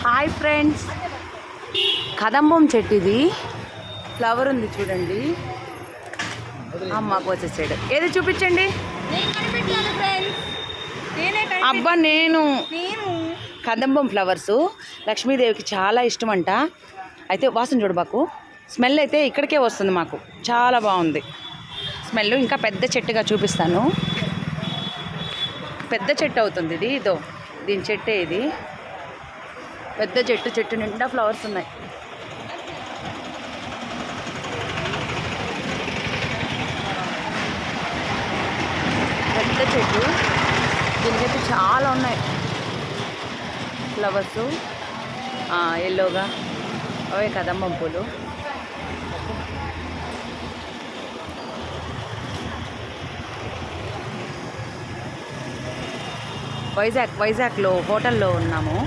Hi friends, కదంబం చెట్టు ఇది. Flower ఉంది చూడండి. అమ్మకు వచ్చేసాడు. ఏది చూపించండి. అబ్బా నేను కదంబం ఫ్లవర్స్ లక్ష్మీదేవికి చాలా ఇష్టం అంట. అయితే వాసన చూడబాకు, స్మెల్ అయితే ఇక్కడికే వస్తుంది మాకు. చాలా బాగుంది స్మెల్. ఇంకా పెద్ద చెట్టుగా చూపిస్తాను. పెద్ద చెట్టు అవుతుంది ఇది. ఇదో దీని చెట్టే ఇది. పెద్ద చెట్టు, చెట్టు నిండా ఫ్లవర్స్ ఉన్నాయి. పెద్ద చెట్టు, దీనికైతే చాలా ఉన్నాయి ఫ్లవర్స్. ఎల్లోగా అవే కదంబం పూలు. వైజాగ్లో హోటల్లో ఉన్నాము.